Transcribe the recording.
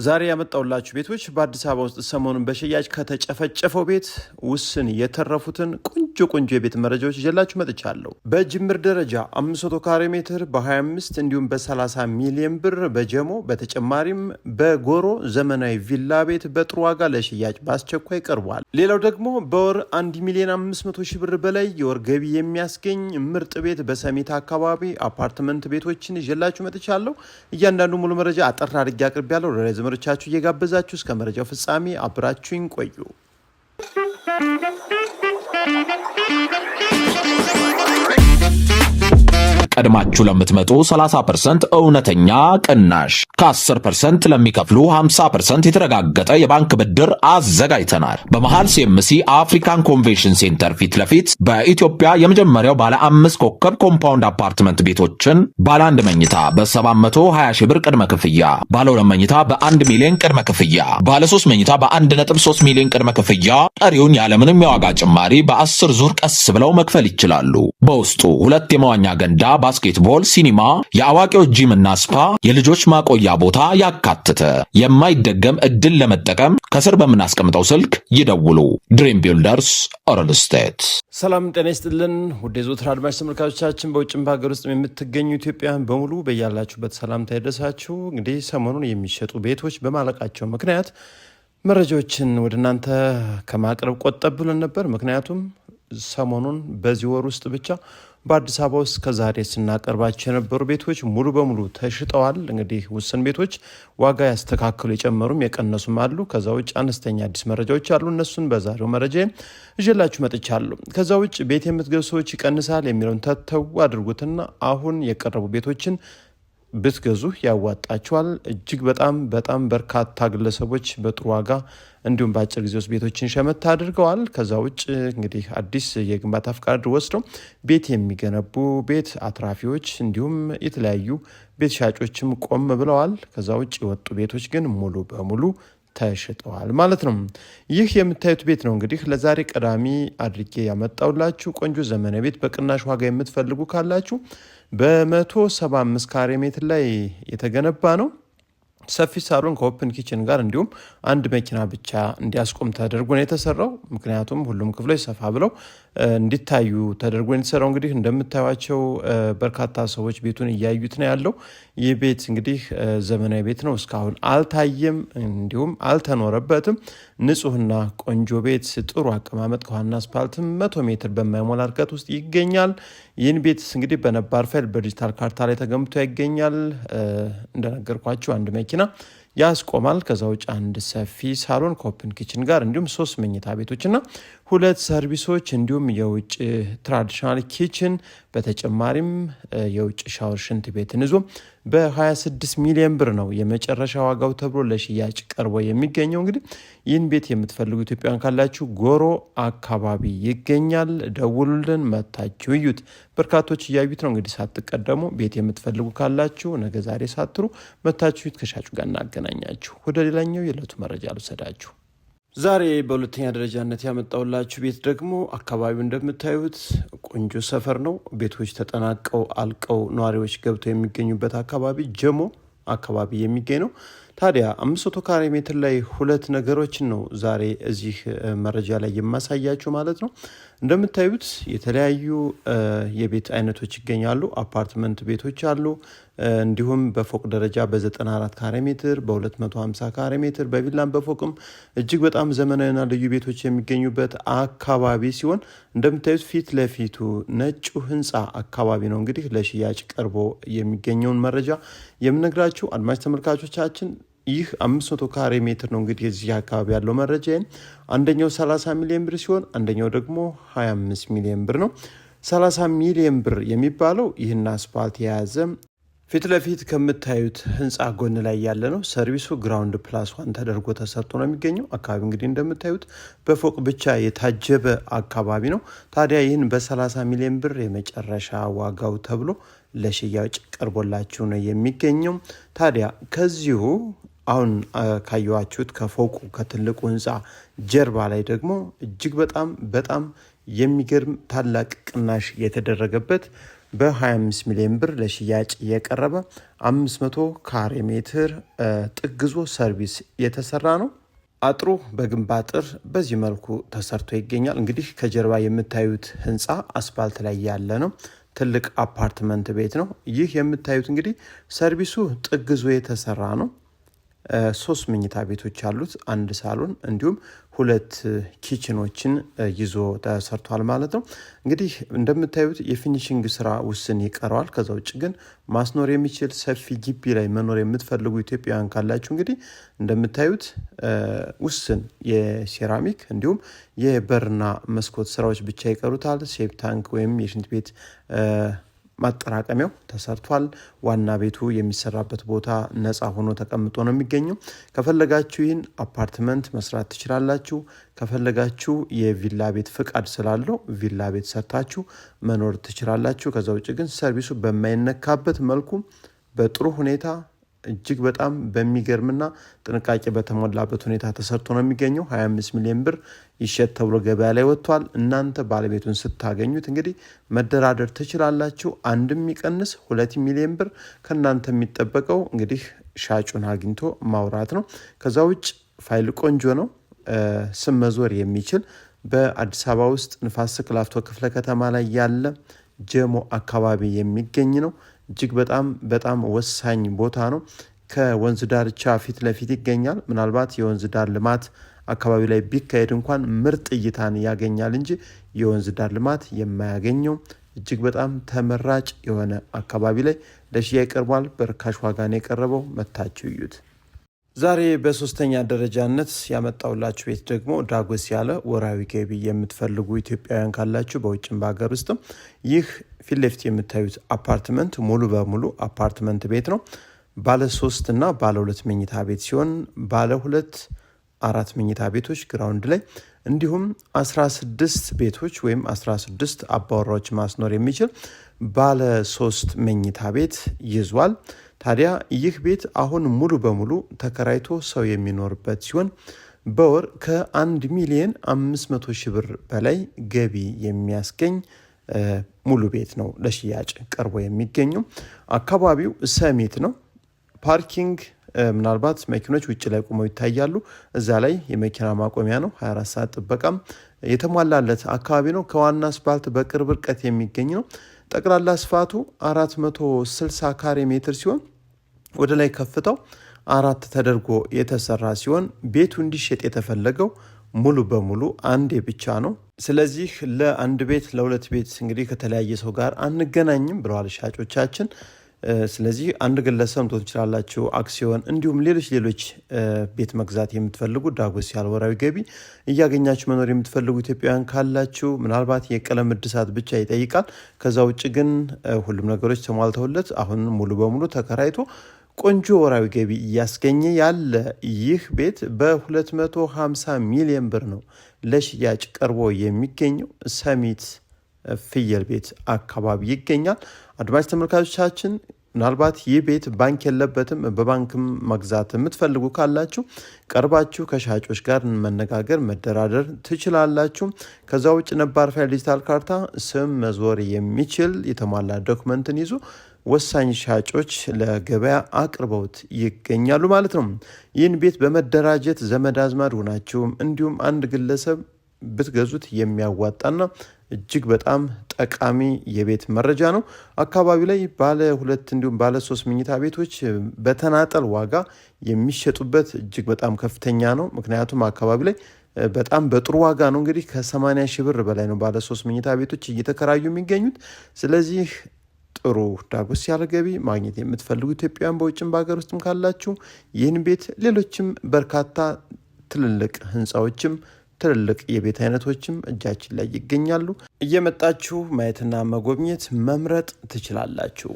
ዛሬ ያመጣውላችሁ ቤቶች በአዲስ አበባ ውስጥ ሰሞኑን በሽያጭ ከተጨፈጨፈው ቤት ውስን የተረፉትን ቆንጆ የቤት መረጃዎች ይዤላችሁ መጥቻለሁ። በጅምር ደረጃ 500 ካሬ ሜትር በ25 እንዲሁም በ30 ሚሊዮን ብር በጀሞ በተጨማሪም በጎሮ ዘመናዊ ቪላ ቤት በጥሩ ዋጋ ለሽያጭ በአስቸኳይ ቀርቧል። ሌላው ደግሞ በወር 1 ሚሊዮን 500 ሺህ ብር በላይ የወር ገቢ የሚያስገኝ ምርጥ ቤት በሰሚት አካባቢ አፓርትመንት ቤቶችን ይዤላችሁ መጥቻለሁ። እያንዳንዱ ሙሉ መረጃ አጠር አድርጌ አቅርቤያለሁ። ዘመዶቻችሁ እየጋበዛችሁ እስከ መረጃው ፍጻሜ አብራችሁኝ ቆዩ። ቀድማችሁ ለምትመጡ 30% እውነተኛ ቅናሽ ከ10% ለሚከፍሉ 50% የተረጋገጠ የባንክ ብድር አዘጋጅተናል። በመሃል ሲኤምሲ አፍሪካን ኮንቬንሽን ሴንተር ፊት ለፊት በኢትዮጵያ የመጀመሪያው ባለ 5 ኮከብ ኮምፓውንድ አፓርትመንት ቤቶችን ባለ 1 መኝታ በ720 ሺህ ብር ቅድመ ክፍያ፣ ባለ 2 መኝታ በ1 ሚሊዮን ቅድመ ክፍያ፣ ባለ 3 መኝታ በ1.3 ሚሊዮን ቅድመ ክፍያ፣ ቀሪውን ያለምንም የዋጋ ጭማሪ በ10 ዙር ቀስ ብለው መክፈል ይችላሉ። በውስጡ 2 የመዋኛ ገንዳ፣ ባስኬትቦል፣ ሲኒማ፣ የአዋቂዎች ጂም እና ስፓ፣ የልጆች ማቆያ ቦታ ያካተተ የማይደገም እድል ለመጠቀም ከስር በምናስቀምጠው ስልክ ይደውሉ። ድሪም ቢልደርስ ሪል ስቴት። ሰላም ጤና ይስጥልን ውድ የዘወትር አድማጭ ተመልካቾቻችን፣ በውጭም በሀገር ውስጥ የምትገኙ ኢትዮጵያውያን በሙሉ በያላችሁበት ሰላምታ ይድረሳችሁ። እንግዲህ ሰሞኑን የሚሸጡ ቤቶች በማለቃቸው ምክንያት መረጃዎችን ወደ እናንተ ከማቅረብ ቆጠብ ብለን ነበር። ምክንያቱም ሰሞኑን በዚህ ወር ውስጥ ብቻ በአዲስ አበባ ውስጥ ከዛሬ ስናቀርባቸው የነበሩ ቤቶች ሙሉ በሙሉ ተሽጠዋል። እንግዲህ ውስን ቤቶች ዋጋ ያስተካክሉ የጨመሩም የቀነሱም አሉ። ከዛ ውጭ አነስተኛ አዲስ መረጃዎች አሉ። እነሱን በዛሬው መረጃ ይዤላችሁ መጥቻለሁ። ከዛ ውጭ ቤት የምትገዙ ሰዎች ይቀንሳል የሚለውን ተተው አድርጉትና አሁን የቀረቡ ቤቶችን ብትገዙ ያዋጣችኋል። እጅግ በጣም በርካታ ግለሰቦች በጥሩ ዋጋ እንዲሁም በአጭር ጊዜ ውስጥ ቤቶችን ሸመት አድርገዋል። ከዛ ውጭ እንግዲህ አዲስ የግንባታ ፍቃድ ወስደው ቤት የሚገነቡ ቤት አትራፊዎች እንዲሁም የተለያዩ ቤት ሻጮችም ቆም ብለዋል። ከዛ ውጭ የወጡ ቤቶች ግን ሙሉ በሙሉ ተሽጠዋል ማለት ነው። ይህ የምታዩት ቤት ነው እንግዲህ ለዛሬ ቀዳሚ አድርጌ ያመጣውላችሁ። ቆንጆ ዘመናዊ ቤት በቅናሽ ዋጋ የምትፈልጉ ካላችሁ በ175 ካሬ ሜትር ላይ የተገነባ ነው። ሰፊ ሳሎን ከኦፕን ኪችን ጋር እንዲሁም አንድ መኪና ብቻ እንዲያስቆም ተደርጎ ነው የተሰራው። ምክንያቱም ሁሉም ክፍሎች ሰፋ ብለው እንዲታዩ ተደርጎ ነው የተሰራው። እንግዲህ እንደምታዩቸው በርካታ ሰዎች ቤቱን እያዩት ነው ያለው። ይህ ቤት እንግዲህ ዘመናዊ ቤት ነው። እስካሁን አልታየም፣ እንዲሁም አልተኖረበትም። ንጹህና ቆንጆ ቤት ጥሩ አቀማመጥ ከዋና አስፓልትም 100 ሜትር በማይሞላ ርቀት ውስጥ ይገኛል። ይህን ቤት እንግዲህ በነባር ፋይል በዲጂታል ካርታ ላይ ተገንብቶ ይገኛል። እንደነገርኳችሁ አንድ መኪና ያስቆማል። ከዛ ውጭ አንድ ሰፊ ሳሎን ከኦፕን ኪችን ጋር እንዲሁም 3 መኝታ ቤቶችና 2 ሰርቪሶች እንዲሁም የውጭ ትራዲሽናል ኪችን በተጨማሪም የውጭ ሻወር ሽንት ቤትን ይዞ በ26 ሚሊዮን ብር ነው የመጨረሻ ዋጋው ተብሎ ለሽያጭ ቀርቦ የሚገኘው። እንግዲህ ይህን ቤት የምትፈልጉ ኢትዮጵያውያን ካላችሁ ጎሮ አካባቢ ይገኛል። ደውሉልን፣ መታችሁ እዩት። በርካቶች እያዩት ነው። እንግዲህ ሳትቀደሙ ቤት የምትፈልጉ ካላችሁ ነገ ዛሬ ሳትሩ መታችሁ እዩት። ከሻጩ ጋር እናገናኛችሁ። ወደ ሌላኛው የዕለቱ መረጃ ልውሰዳችሁ። ዛሬ በሁለተኛ ደረጃነት ያመጣውላችሁ ቤት ደግሞ አካባቢው እንደምታዩት ቆንጆ ሰፈር ነው። ቤቶች ተጠናቀው አልቀው ነዋሪዎች ገብተው የሚገኙበት አካባቢ ጀሞ አካባቢ የሚገኝ ነው። ታዲያ 500 ካሬ ሜትር ላይ 2 ነገሮችን ነው ዛሬ እዚህ መረጃ ላይ የማሳያችሁ ማለት ነው። እንደምታዩት የተለያዩ የቤት አይነቶች ይገኛሉ። አፓርትመንት ቤቶች አሉ። እንዲሁም በፎቅ ደረጃ በ94 ካሬ ሜትር፣ በ250 ካሬ ሜትር፣ በቪላም በፎቅም እጅግ በጣም ዘመናዊና ልዩ ቤቶች የሚገኙበት አካባቢ ሲሆን እንደምታዩት ፊት ለፊቱ ነጩ ህንፃ አካባቢ ነው እንግዲህ ለሽያጭ ቀርቦ የሚገኘውን መረጃ የምነግራችሁ አድማጭ ተመልካቾቻችን። ይህ 500 ካሬ ሜትር ነው እንግዲህ የዚህ አካባቢ ያለው መረጃ። አንደኛው 30 ሚሊዮን ብር ሲሆን አንደኛው ደግሞ 25 ሚሊዮን ብር ነው። 30 ሚሊዮን ብር የሚባለው ይህን አስፓልት የያዘ ፊት ለፊት ከምታዩት ህንፃ ጎን ላይ ያለ ነው። ሰርቪሱ ግራውንድ +1 ተደርጎ ተሰርቶ ነው የሚገኘው። አካባቢ እንግዲህ እንደምታዩት በፎቅ ብቻ የታጀበ አካባቢ ነው። ታዲያ ይህን በ30 ሚሊዮን ብር የመጨረሻ ዋጋው ተብሎ ለሽያጭ ቀርቦላችሁ ነው የሚገኘው። ታዲያ ከዚሁ አሁን ካያችሁት ከፎቁ ከትልቁ ህንፃ ጀርባ ላይ ደግሞ እጅግ በጣም የሚገርም ታላቅ ቅናሽ የተደረገበት በ25 ሚሊዮን ብር ለሽያጭ የቀረበ 500 ካሬ ሜትር ጥግዞ ሰርቪስ የተሰራ ነው። አጥሩ በግንብ አጥር በዚህ መልኩ ተሰርቶ ይገኛል። እንግዲህ ከጀርባ የምታዩት ህንፃ አስፓልት ላይ ያለ ነው። ትልቅ አፓርትመንት ቤት ነው። ይህ የምታዩት እንግዲህ ሰርቪሱ ጥግዞ የተሰራ ነው። 3 መኝታ ቤቶች አሉት፣ 1 ሳሎን እንዲሁም 2 ኪችኖችን ይዞ ተሰርቷል ማለት ነው። እንግዲህ እንደምታዩት የፊኒሽንግ ስራ ውስን ይቀረዋል። ከዛ ውጭ ግን ማስኖር የሚችል ሰፊ ግቢ ላይ መኖር የምትፈልጉ ኢትዮጵያውያን ካላችሁ እንግዲህ እንደምታዩት ውስን የሴራሚክ እንዲሁም የበርና መስኮት ስራዎች ብቻ ይቀሩታል። ሴፕ ታንክ ወይም የሽንት ቤት ማጠራቀሚያው ተሰርቷል። ዋና ቤቱ የሚሰራበት ቦታ ነፃ ሆኖ ተቀምጦ ነው የሚገኘው። ከፈለጋችሁ ይህን አፓርትመንት መስራት ትችላላችሁ። ከፈለጋችሁ የቪላ ቤት ፍቃድ ስላለው ቪላ ቤት ሰርታችሁ መኖር ትችላላችሁ። ከዛ ውጭ ግን ሰርቪሱ በማይነካበት መልኩ በጥሩ ሁኔታ እጅግ በጣም በሚገርምና ጥንቃቄ በተሞላበት ሁኔታ ተሰርቶ ነው የሚገኘው። 25 ሚሊዮን ብር ይሸጥ ተብሎ ገበያ ላይ ወጥቷል። እናንተ ባለቤቱን ስታገኙት እንግዲህ መደራደር ትችላላችሁ። አንድም ይቀንስ 2 ሚሊዮን ብር ከእናንተ የሚጠበቀው እንግዲህ ሻጩን አግኝቶ ማውራት ነው። ከዛ ውጭ ፋይል ቆንጆ ነው። ስም መዞር የሚችል በአዲስ አበባ ውስጥ ንፋስ ስልክ ላፍቶ ክፍለ ከተማ ላይ ያለ ጀሞ አካባቢ የሚገኝ ነው። እጅግ በጣም ወሳኝ ቦታ ነው። ከወንዝ ዳርቻ ፊት ለፊት ይገኛል። ምናልባት የወንዝ ዳር ልማት አካባቢ ላይ ቢካሄድ እንኳን ምርጥ እይታን ያገኛል እንጂ የወንዝ ዳር ልማት የማያገኘው እጅግ በጣም ተመራጭ የሆነ አካባቢ ላይ ለሽያጭ ቀርቧል። በርካሽ ዋጋ ነው የቀረበው። መታችሁ እዩት። ዛሬ በሶስተኛ ደረጃነት ያመጣውላችሁ ቤት ደግሞ ዳጎስ ያለ ወራዊ ገቢ የምትፈልጉ ኢትዮጵያውያን ካላችሁ በውጭም በሀገር ውስጥም ይህ ፊት ለፊት የምታዩት አፓርትመንት ሙሉ በሙሉ አፓርትመንት ቤት ነው። ባለ 3 እና ባለ 2 መኝታ ቤት ሲሆን ባለ 2 4 መኝታ ቤቶች ግራውንድ ላይ እንዲሁም 16 ቤቶች ወይም 16 አባወራዎች ማስኖር የሚችል ባለ 3 መኝታ ቤት ይዟል። ታዲያ ይህ ቤት አሁን ሙሉ በሙሉ ተከራይቶ ሰው የሚኖርበት ሲሆን በወር ከ1 ሚሊዮን 500 ሺህ ብር በላይ ገቢ የሚያስገኝ ሙሉ ቤት ነው ለሽያጭ ቀርቦ የሚገኘው። አካባቢው ሰሚት ነው። ፓርኪንግ ምናልባት መኪኖች ውጭ ላይ ቆመው ይታያሉ። እዛ ላይ የመኪና ማቆሚያ ነው። 24 ሰዓት ጥበቃም የተሟላለት አካባቢ ነው። ከዋና አስፓልት በቅርብ ርቀት የሚገኝ ነው። ጠቅላላ ስፋቱ 460 ካሬ ሜትር ሲሆን ወደ ላይ ከፍታው 4 ተደርጎ የተሰራ ሲሆን ቤቱ እንዲሸጥ የተፈለገው ሙሉ በሙሉ አንዴ ብቻ ነው። ስለዚህ ለአንድ ቤት ለሁለት ቤት እንግዲህ ከተለያየ ሰው ጋር አንገናኝም ብለዋል ሻጮቻችን። ስለዚህ አንድ ግለሰብ ልትሆኑ ትችላላችሁ፣ አክሲዮን እንዲሁም ሌሎች ቤት መግዛት የምትፈልጉ ዳጎስ ያለ ወራዊ ገቢ እያገኛችሁ መኖር የምትፈልጉ ኢትዮጵያውያን ካላችሁ ምናልባት የቀለም እድሳት ብቻ ይጠይቃል። ከዛ ውጭ ግን ሁሉም ነገሮች ተሟልተውለት አሁን ሙሉ በሙሉ ተከራይቶ ቆንጆ ወራዊ ገቢ እያስገኘ ያለ ይህ ቤት በ250 ሚሊዮን ብር ነው ለሽያጭ ቀርቦ የሚገኘው። ሰሚት ፍየል ቤት አካባቢ ይገኛል። አድማጭ ተመልካቾቻችን ምናልባት ይህ ቤት ባንክ የለበትም፣ በባንክም መግዛት የምትፈልጉ ካላችሁ ቀርባችሁ ከሻጮች ጋር መነጋገር መደራደር ትችላላችሁ። ከዛ ውጭ ነባር ፋይል ዲጂታል ካርታ ስም መዞር የሚችል የተሟላ ዶክመንትን ይዞ ወሳኝ ሻጮች ለገበያ አቅርበውት ይገኛሉ ማለት ነው። ይህን ቤት በመደራጀት ዘመድ አዝማድ ሆናችሁም እንዲሁም አንድ ግለሰብ ብትገዙት የሚያዋጣና እጅግ በጣም ጠቃሚ የቤት መረጃ ነው። አካባቢው ላይ ባለ 2 እንዲሁም ባለ 3 መኝታ ቤቶች በተናጠል ዋጋ የሚሸጡበት እጅግ በጣም ከፍተኛ ነው። ምክንያቱም አካባቢ ላይ በጣም በጥሩ ዋጋ ነው እንግዲህ ከ80 ሺህ ብር በላይ ነው ባለ 3 መኝታ ቤቶች እየተከራዩ የሚገኙት። ስለዚህ ጥሩ ዳጎስ ያለ ገቢ ማግኘት የምትፈልጉ ኢትዮጵያውያን በውጭም በሀገር ውስጥም ካላችሁ ይህን ቤት ሌሎችም በርካታ ትልልቅ ህንፃዎችም ትልልቅ የቤት አይነቶችም እጃችን ላይ ይገኛሉ። እየመጣችሁ ማየትና መጎብኘት መምረጥ ትችላላችሁ።